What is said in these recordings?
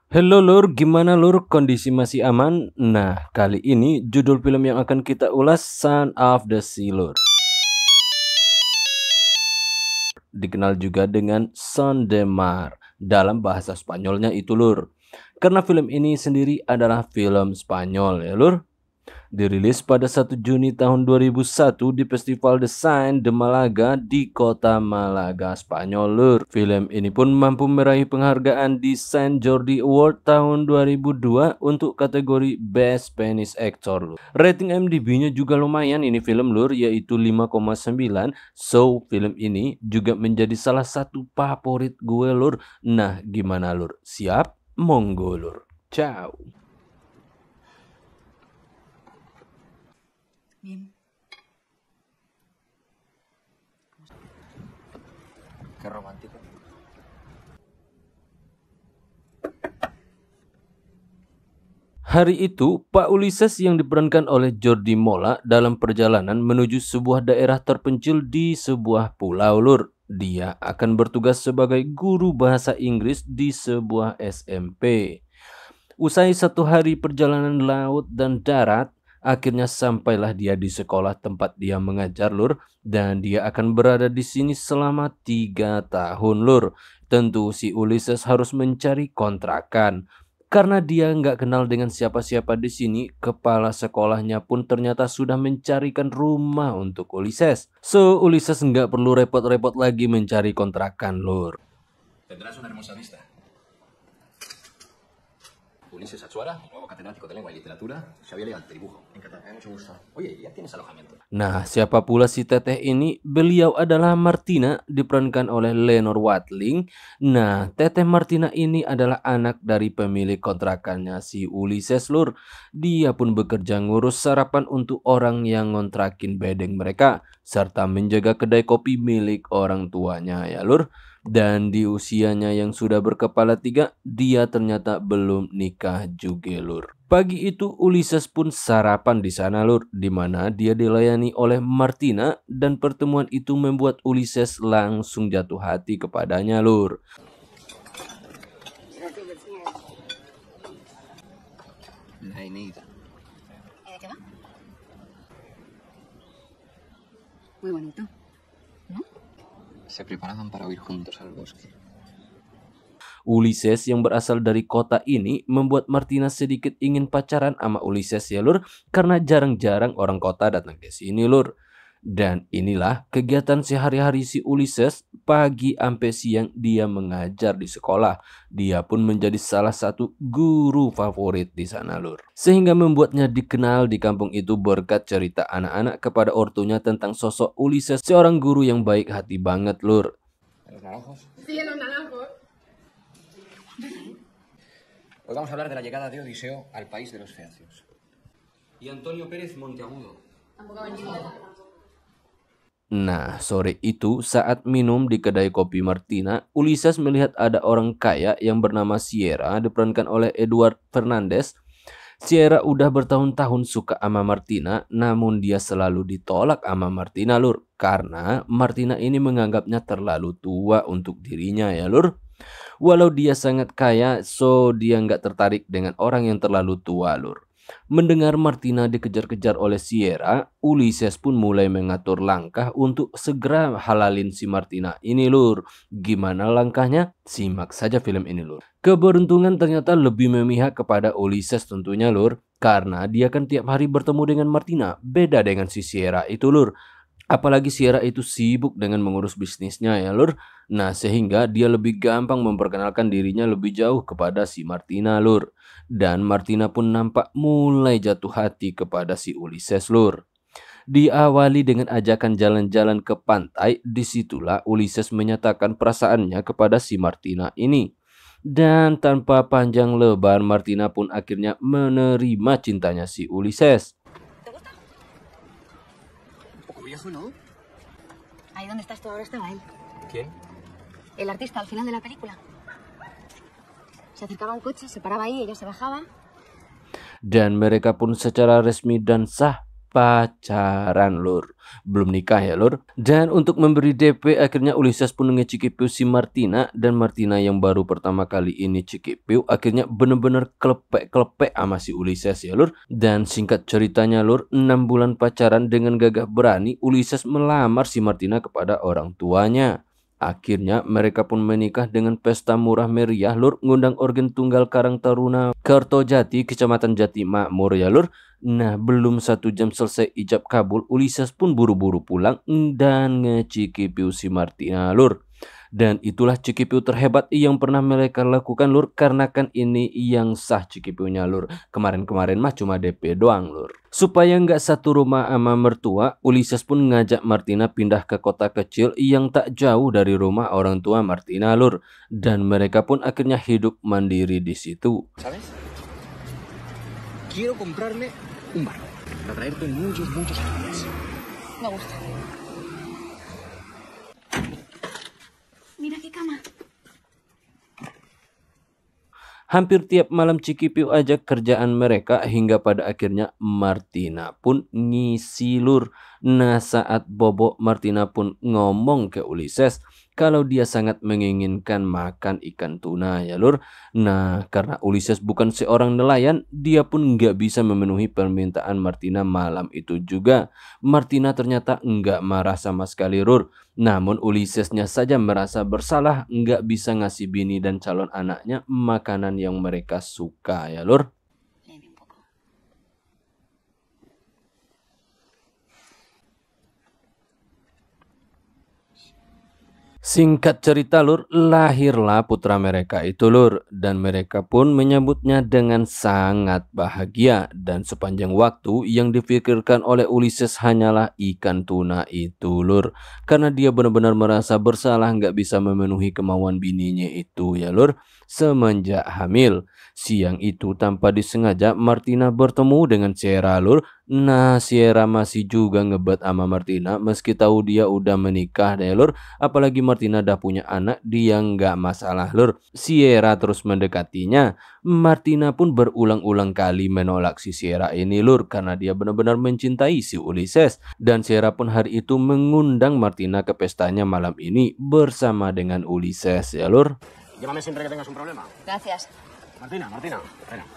Halo lur, gimana lur? Kondisi masih aman? Nah, kali ini judul film yang akan kita ulas Son of the Sea lur. Dikenal juga dengan Son de Mar dalam bahasa Spanyolnya itu lur. Karena film ini sendiri adalah film Spanyol ya lur. Dirilis pada 1 Juni tahun 2001 di Festival Desain de Malaga di kota Malaga, Spanyol lur. Film ini pun mampu meraih penghargaan di Saint Jordi Award tahun 2002 untuk kategori Best Spanish Actor lur. Rating IMDb-nya juga lumayan ini film lur, yaitu 5,9. So, film ini juga menjadi salah satu favorit gue lur. Nah, gimana lur? Siap? Monggo lur. Ciao. Bien. Qué romántico. Hari itu, Pak Ulysses yang diperankan oleh Jordi Mola dalam perjalanan menuju sebuah daerah terpencil di sebuah pulau lur. Dia akan bertugas sebagai guru bahasa Inggris di sebuah SMP. Usai 1 hari perjalanan laut dan darat, akhirnya sampailah dia di sekolah tempat dia mengajar lur, dan dia akan berada di sini selama 3 tahun lur. Tentu si Ulysses harus mencari kontrakan. Karena dia nggak kenal dengan siapa-siapa di sini, kepala sekolahnya pun ternyata sudah mencarikan rumah untuk Ulysses. So, Ulysses nggak perlu repot-repot lagi mencari kontrakan lur. Tendrás una hermosa vista. Ulises Achuara, nuevo catedrático de lengua y literatura, Xavier Elegante, dibujo. Encantado, mucho gusto. Oye, ya tienes alojamiento. Nah, siapa pula si teteh ini? Beliau adalah Martina, diperankan oleh Lenore Watling. Nah, teteh Martina ini adalah anak dari pemilik kontrakannya si Ulysses lur. Dia pun bekerja ngurus sarapan untuk orang yang ngontrakin bedeng mereka, serta menjaga kedai kopi milik orang tuanya ya lur. Dan di usianya yang sudah berkepala 3, dia ternyata belum nikah juga lur. Pagi itu Ulysses pun sarapan di sana lur, di mana dia dilayani oleh Martina, dan pertemuan itu membuat Ulysses langsung jatuh hati kepadanya lur. La Eneida. ¿De qué va? Muy bonito, ¿no? Se preparaban para huir juntos al bosque. Ulysses yang berasal dari kota ini membuat Martina sedikit ingin pacaran sama Ulysses ya lur, karena jarang-jarang orang kota datang ke sini lur. Dan inilah kegiatan sehari-hari si Ulysses, pagi sampai siang dia mengajar di sekolah. Dia pun menjadi salah satu guru favorit di sana lur. Sehingga membuatnya dikenal di kampung itu berkat cerita anak-anak kepada ortunya tentang sosok Ulysses, seorang guru yang baik hati banget lur. ¿En los naranjos? Sí, en los naranjos. Hoy vamos a hablar de la llegada de Odiseo al país de los feacios. Y Antonio Pérez Monteagudo. Tampoco ha venido. Nah, sore itu saat minum di kedai kopi Martina, Ulysses melihat ada orang kaya yang bernama Sierra, diperankan oleh Edward Fernandez. Sierra udah bertahun-tahun suka sama Martina, namun dia selalu ditolak sama Martina lur, karena Martina ini menganggapnya terlalu tua untuk dirinya ya lur. Walau dia sangat kaya, so dia nggak tertarik dengan orang yang terlalu tua lur. Mendengar Martina dikejar-kejar oleh Sierra, Ulysses pun mulai mengatur langkah untuk segera halalin si Martina ini lur. Gimana langkahnya? Simak saja film ini lur. Keberuntungan ternyata lebih memihak kepada Ulysses tentunya lur, karena dia kan tiap hari bertemu dengan Martina, beda dengan si Sierra itu lur. Apalagi Sierra itu sibuk dengan mengurus bisnisnya ya lur. Nah, sehingga dia lebih gampang memperkenalkan dirinya lebih jauh kepada si Martina lur. Dan Martina pun nampak mulai jatuh hati kepada si Ulysses lur. Diawali dengan ajakan jalan-jalan ke pantai, disitulah Ulysses menyatakan perasaannya kepada si Martina ini. Dan tanpa panjang lebar, Martina pun akhirnya menerima cintanya si Ulysses. ¿Te gusta? Un poco viejo, ¿no? Ahí donde estás tú ahora estaba él. ¿Quién? El artista al final de la película. Se acercaba a un coche, se paraba ahí, ella se bajaba. Dan mereka pun secara resmi dan sah pacaran lur, belum nikah ya lur. Dan untuk memberi DP akhirnya Ulysses pun ngecikipiu si Martina, dan Martina yang baru pertama kali ini cikipiu akhirnya bener-bener kelepek-kelepek sama si Ulysses ya lur. Dan singkat ceritanya lur, 6 bulan pacaran dengan gagah berani Ulysses melamar si Martina kepada orang tuanya. Akhirnya mereka pun menikah dengan pesta murah meriah lur, ngundang organ tunggal Karang Taruna Kertojati, Kecamatan Jati Makmur ya lur. Nah, belum 1 jam selesai ijab kabul, Ulysses pun buru-buru pulang dan ngecikipiu si Martina lur. Dan itulah cikipiu terhebat yang pernah mereka lakukan lur, karena kan ini yang sah cikipiunya lur. Kemarin-kemarin mah cuma DP doang lur. Supaya nggak satu rumah sama mertua, Ulysses pun ngajak Martina pindah ke kota kecil yang tak jauh dari rumah orang tua Martina lur. Dan mereka pun akhirnya hidup mandiri di situ. ¿Sabes? Quiero comprarme un barco para traerte muchos animales. Me gusta. Mira qué cama. Hampir tiap malam cikipiu aja kerjaan mereka, hingga pada akhirnya Martina pun ngisi lur. Nah, saat bobo Martina pun ngomong ke Ulysses kalau dia sangat menginginkan makan ikan tuna ya lur. Nah, karena Ulysses bukan seorang nelayan, dia pun nggak bisa memenuhi permintaan Martina malam itu juga. Martina ternyata nggak marah sama sekali lur. Namun Ulyssesnya saja merasa bersalah nggak bisa ngasih bini dan calon anaknya makanan yang mereka suka ya lur. Léeme un poco. Singkat cerita lur, lahirlah putra mereka itu lur, dan mereka pun menyambutnya dengan sangat bahagia. Dan sepanjang waktu yang dipikirkan oleh Ulysses hanyalah ikan tuna itu lur, karena dia benar-benar merasa bersalah nggak bisa memenuhi kemauan bininya itu ya lur. Semenjak hamil, siang itu tanpa disengaja Martina bertemu dengan Sierra lur. Nah, Sierra masih juga ngebet sama Martina meski tahu dia udah menikah deh lur. Apalagi Martina dah punya anak, dia nggak masalah lur. Sierra terus mendekatinya. Martina pun berulang-ulang kali menolak si Sierra ini lur, karena dia benar-benar mencintai si Ulysses. Dan Sierra pun hari itu mengundang Martina ke pestanya malam ini bersama dengan Ulysses ya lur. Llámame siempre que tengas un problema. Gracias. Martina, espera.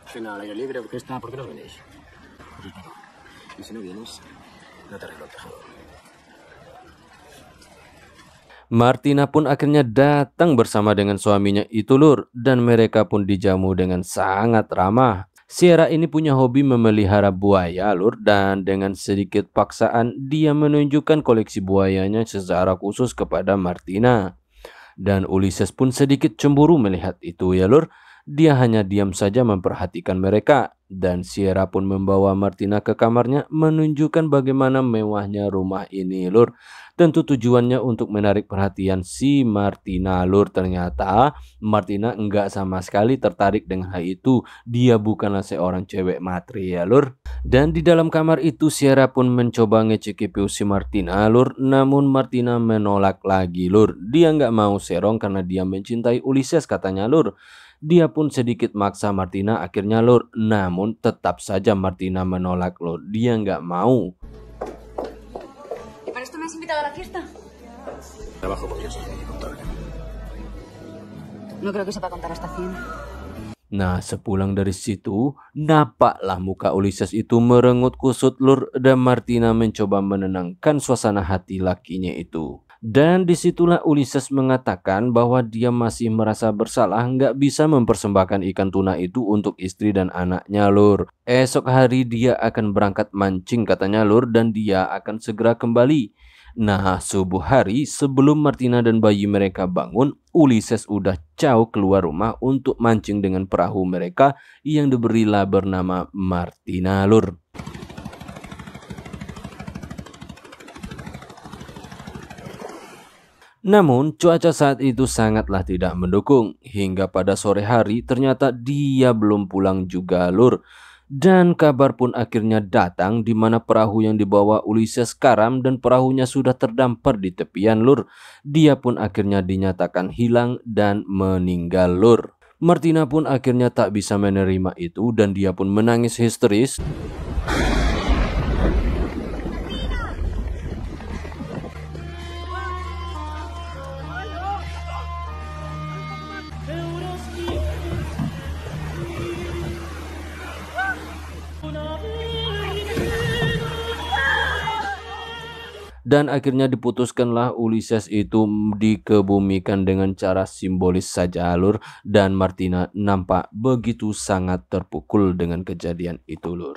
Cena al aire libre, orquesta, ¿por qué no venís? Pues no. Y si no vienes, no te arreglo el tejado. Martina pun akhirnya datang bersama dengan suaminya itu lur, dan mereka pun dijamu dengan sangat ramah. Sierra ini punya hobi memelihara buaya lur, dan dengan sedikit paksaan dia menunjukkan koleksi buayanya secara khusus kepada Martina. Dan Ulysses pun sedikit cemburu melihat itu ya lur. Dia hanya diam saja memperhatikan mereka, dan Sierra pun membawa Martina ke kamarnya menunjukkan bagaimana mewahnya rumah ini lur. Tentu tujuannya untuk menarik perhatian si Martina lur. Ternyata Martina enggak sama sekali tertarik dengan hal itu. Dia bukanlah seorang cewek matri ya lur. Dan di dalam kamar itu Sierra pun mencoba ngecikipiu si Martina lur. Namun Martina menolak lagi lur. Dia nggak mau serong karena dia mencintai Ulysses katanya lur. Dia pun sedikit maksa Martina akhirnya lur. Namun tetap saja Martina menolak lur. Dia nggak mau. ¿Y para esto me has invitado a la fiesta? Trabajo porque yo soy contable. No creo que sepa contar hasta 100. Nah, sepulang dari situ, nampaklah muka Ulysses itu merengut kusut lur, dan Martina mencoba menenangkan suasana hati lakinya itu. Dan disitulah Ulysses mengatakan bahwa dia masih merasa bersalah nggak bisa mempersembahkan ikan tuna itu untuk istri dan anaknya lur. Esok hari dia akan berangkat mancing katanya lur, dan dia akan segera kembali. Nah, subuh hari sebelum Martina dan bayi mereka bangun, Ulysses udah jauh keluar rumah untuk mancing dengan perahu mereka yang diberilah bernama Martina lur. Namun cuaca saat itu sangatlah tidak mendukung. Hingga pada sore hari ternyata dia belum pulang juga lur. Dan kabar pun akhirnya datang di mana perahu yang dibawa Ulysses karam dan perahunya sudah terdampar di tepian lur. Dia pun akhirnya dinyatakan hilang dan meninggal lur. Martina pun akhirnya tak bisa menerima itu dan dia pun menangis histeris. Dan akhirnya diputuskanlah Ulysses itu dikebumikan dengan cara simbolis saja lur, dan Martina nampak begitu sangat terpukul dengan kejadian itu lur.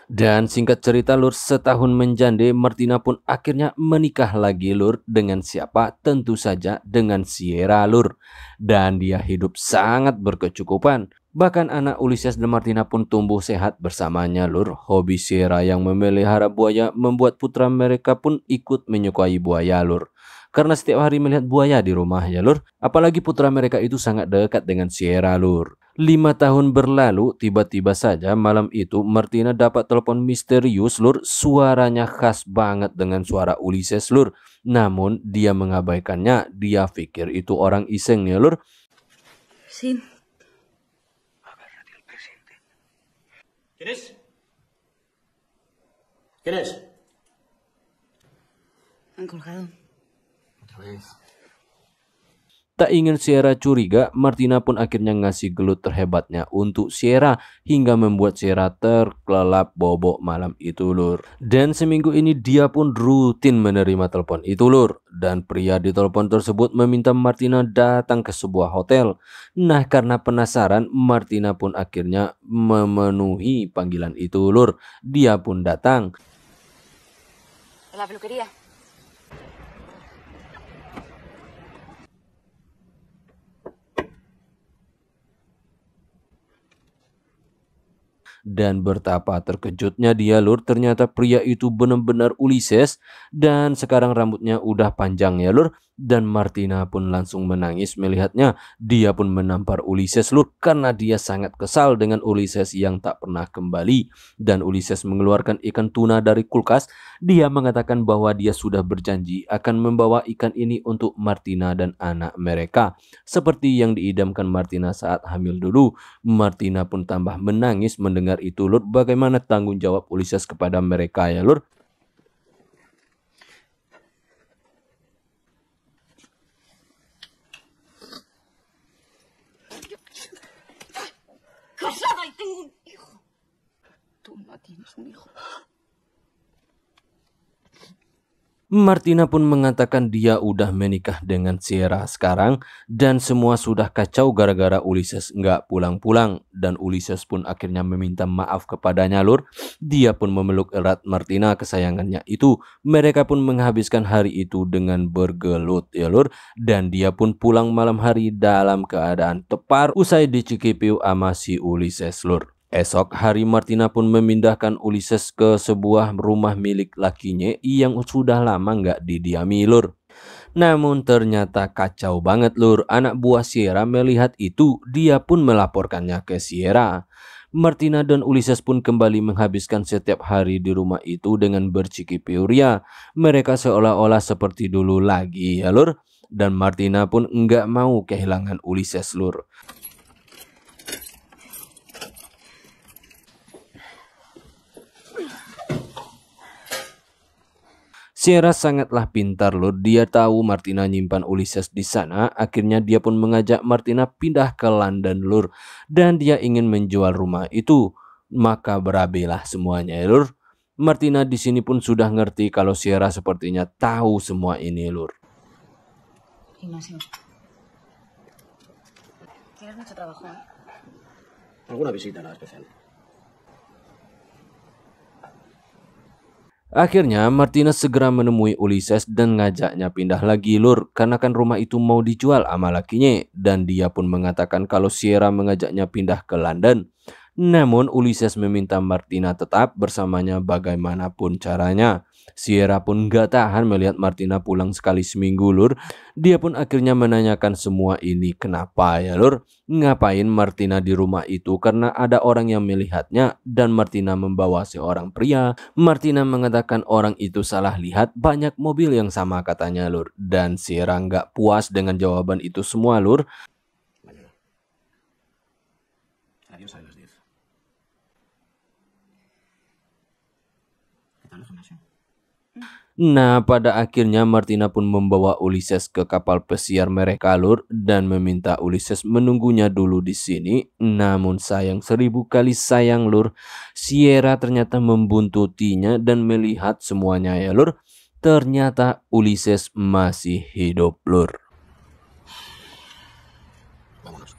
Dan singkat cerita lur, setahun menjande Martina pun akhirnya menikah lagi lur. Dengan siapa? Tentu saja dengan Sierra lur. Dan dia hidup sangat berkecukupan. Bahkan anak Ulysses dan Martina pun tumbuh sehat bersamanya lur. Hobi Sierra yang memelihara buaya membuat putra mereka pun ikut menyukai buaya lur. Karena setiap hari melihat buaya di rumah ya lur. Apalagi putra mereka itu sangat dekat dengan Sierra lur. 5 tahun berlalu, tiba-tiba saja malam itu Martina dapat telepon misterius lur. Suaranya khas banget dengan suara Ulysses lur. Namun dia mengabaikannya, dia pikir itu orang iseng ya lur. Sí. ¿Quién es? ¿Quién es? Han colgado. Otra vez. Tak ingin Sierra curiga, Martina pun akhirnya ngasih gelut terhebatnya untuk Sierra hingga membuat Sierra terkelelap bobok malam itu lur. Dan seminggu ini dia pun rutin menerima telepon itu lur. Dan pria di telepon tersebut meminta Martina datang ke sebuah hotel. Nah karena penasaran, Martina pun akhirnya memenuhi panggilan itu lur. Dia pun datang. La peluquería. Dan betapa terkejutnya dia lur, ternyata pria itu benar-benar Ulysses dan sekarang rambutnya udah panjang ya lur. Dan Martina pun langsung menangis melihatnya. Dia pun menampar Ulysses lur karena dia sangat kesal dengan Ulysses yang tak pernah kembali. Dan Ulysses mengeluarkan ikan tuna dari kulkas. Dia mengatakan bahwa dia sudah berjanji akan membawa ikan ini untuk Martina dan anak mereka, seperti yang diidamkan Martina saat hamil dulu. Martina pun tambah menangis mendengar itu lur. Bagaimana tanggung jawab Ulysses kepada mereka ya lur? ¡Casada y tengo un hijo! Tú no tienes un hijo. Martina pun mengatakan dia udah menikah dengan Sierra sekarang dan semua sudah kacau gara-gara Ulysses nggak pulang-pulang. Dan Ulysses pun akhirnya meminta maaf kepadanya lur. Dia pun memeluk erat Martina kesayangannya itu. Mereka pun menghabiskan hari itu dengan bergelut ya lur. Dan dia pun pulang malam hari dalam keadaan tepar usai dicikipiu sama si Ulysses lur. Esok hari Martina pun memindahkan Ulysses ke sebuah rumah milik lakinya yang sudah lama nggak didiami lur. Namun ternyata kacau banget lur. Anak buah Sierra melihat itu, dia pun melaporkannya ke Sierra. Martina dan Ulysses pun kembali menghabiskan setiap hari di rumah itu dengan berciki-piu ria. Mereka seolah-olah seperti dulu lagi ya lur. Dan Martina pun nggak mau kehilangan Ulysses lur. Sierra sangatlah pintar lur. Dia tahu Martina nyimpan Ulysses di sana. Akhirnya dia pun mengajak Martina pindah ke London lur. Dan dia ingin menjual rumah itu. Maka berabelah semuanya ya lur. Martina di sini pun sudah ngerti kalau Sierra sepertinya tahu semua ini lur. Ignacio. Tienes mucho trabajo, ¿eh? ¿Alguna visita nada especial? Akhirnya Martina segera menemui Ulysses dan ngajaknya pindah lagi lur, karena kan rumah itu mau dijual sama lakinya. Dan dia pun mengatakan kalau Sierra mengajaknya pindah ke London. Namun Ulysses meminta Martina tetap bersamanya bagaimanapun caranya. Sierra pun gak tahan melihat Martina pulang sekali seminggu lur. Dia pun akhirnya menanyakan semua ini kenapa ya lur. Ngapain Martina di rumah itu? Karena ada orang yang melihatnya dan Martina membawa seorang pria. Martina mengatakan orang itu salah lihat, banyak mobil yang sama katanya lur. Dan Sierra nggak puas dengan jawaban itu semua lur. Mañana. Adiós a las 10. ¿Qué tal el gimnasio? Nah, pada akhirnya Martina pun membawa Ulysses ke kapal pesiar mereka, lur, dan meminta Ulysses menunggunya dulu di sini. Namun sayang, 1000 kali sayang, lur, Sierra ternyata membuntutinya dan melihat semuanya ya, lur. Ternyata Ulysses masih hidup, lur. Vámonos.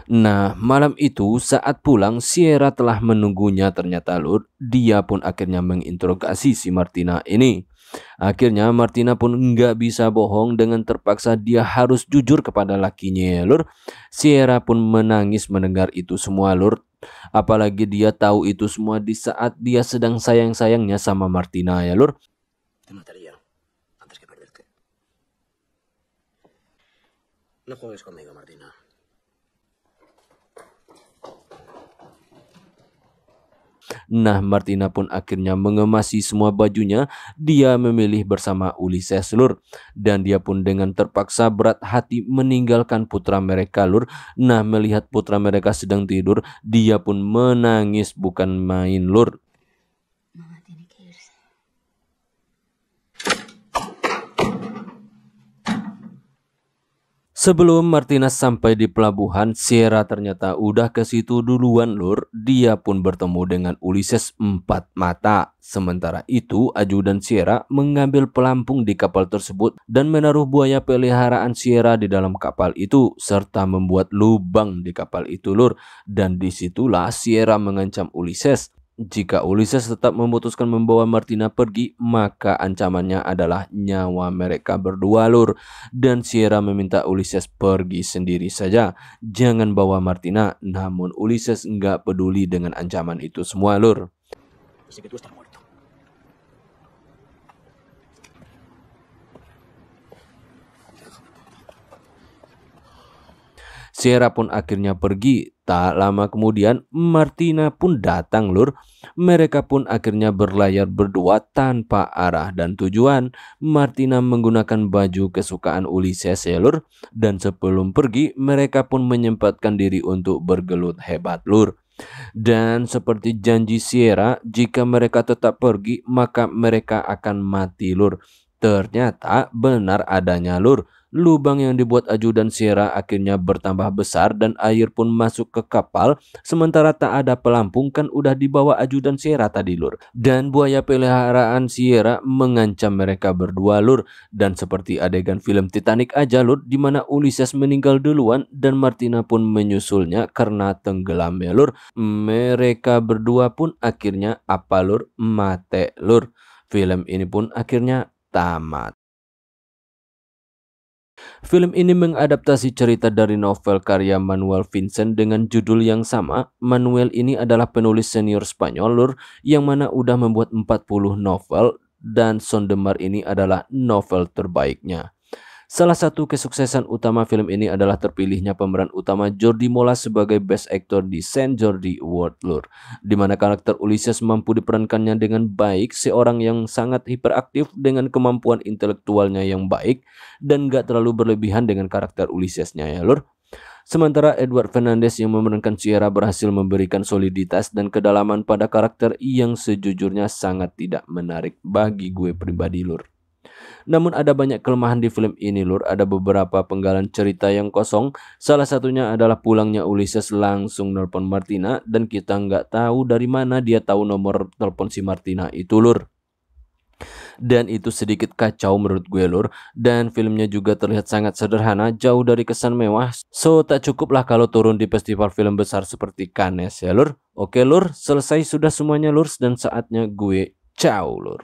Nah, malam itu saat pulang, Sierra telah menunggunya ternyata, lur. Dia pun akhirnya menginterogasi si Martina ini. Akhirnya Martina pun nggak bisa bohong, dengan terpaksa dia harus jujur kepada lakinya ya, lur. Sierra pun menangis mendengar itu semua, lur. Apalagi dia tahu itu semua di saat dia sedang sayang-sayangnya sama Martina ya, lur. Te mataría antes que perderte. No juegues conmigo, Martina. Nah, Martina pun akhirnya mengemasi semua bajunya. Dia memilih bersama Ulysses, lur. Dan dia pun dengan terpaksa berat hati meninggalkan putra mereka, lur. Nah, melihat putra mereka sedang tidur, dia pun menangis bukan main, lur. Mamá tiene que irse. Sebelum Martina sampai di pelabuhan, Sierra ternyata udah ke situ duluan, lur. Dia pun bertemu dengan Ulysses 4 mata. Sementara itu, ajudan Sierra mengambil pelampung di kapal tersebut dan menaruh buaya peliharaan Sierra di dalam kapal itu, serta membuat lubang di kapal itu, lur. Dan disitulah Sierra mengancam Ulysses. Jika Ulysses tetap memutuskan membawa Martina pergi, maka ancamannya adalah nyawa mereka berdua, lur. Dan Sierra meminta Ulysses pergi sendiri saja, jangan bawa Martina. Namun Ulysses nggak peduli dengan ancaman itu semua, lur. Así que tú estás muerto. Sierra pun akhirnya pergi. Tak lama kemudian Martina pun datang, lur. Mereka pun akhirnya berlayar berdua tanpa arah dan tujuan. Martina menggunakan baju kesukaan Ulysses ya, lur. Dan sebelum pergi mereka pun menyempatkan diri untuk bergelut hebat, lur. Dan seperti janji Sierra, jika mereka tetap pergi maka mereka akan mati, lur. Ternyata benar adanya, lur. Lubang yang dibuat ajudan Sierra akhirnya bertambah besar dan air pun masuk ke kapal. Sementara tak ada pelampung, kan udah dibawa ajudan Sierra tadi, lur. Dan buaya peliharaan Sierra mengancam mereka berdua, lur. Dan seperti adegan film Titanic aja, lur, dimana Ulysses meninggal duluan dan Martina pun menyusulnya karena tenggelam ya, lur. Mereka berdua pun akhirnya apa, lur? Mate, lur. Film ini pun akhirnya tamat. Film ini mengadaptasi cerita dari novel karya Manuel Vincent dengan judul yang sama. Manuel ini adalah penulis senior Spanyol, lur, yang mana udah membuat 40 novel, dan Sondemar ini adalah novel terbaiknya. Salah satu kesuksesan utama film ini adalah terpilihnya pemeran utama Jordi Mola sebagai Best Actor di Saint Jordi Award, lur, di mana karakter Ulysses mampu diperankannya dengan baik, seorang yang sangat hiperaktif dengan kemampuan intelektualnya yang baik dan gak terlalu berlebihan dengan karakter Ulyssesnya ya, lur. Sementara Edward Fernandez yang memerankan Sierra berhasil memberikan soliditas dan kedalaman pada karakter yang sejujurnya sangat tidak menarik bagi gue pribadi, lur. Namun ada banyak kelemahan di film ini, lur. Ada beberapa penggalan cerita yang kosong. Salah satunya adalah pulangnya Ulysses langsung nelpon Martina dan kita nggak tahu dari mana dia tahu nomor telepon si Martina itu, lur. Dan itu sedikit kacau menurut gue, lur. Dan filmnya juga terlihat sangat sederhana, jauh dari kesan mewah. So tak cukuplah kalau turun di festival film besar seperti Cannes ya, lur. Oke, lur, selesai sudah semuanya, lur, dan saatnya gue ciao, lur.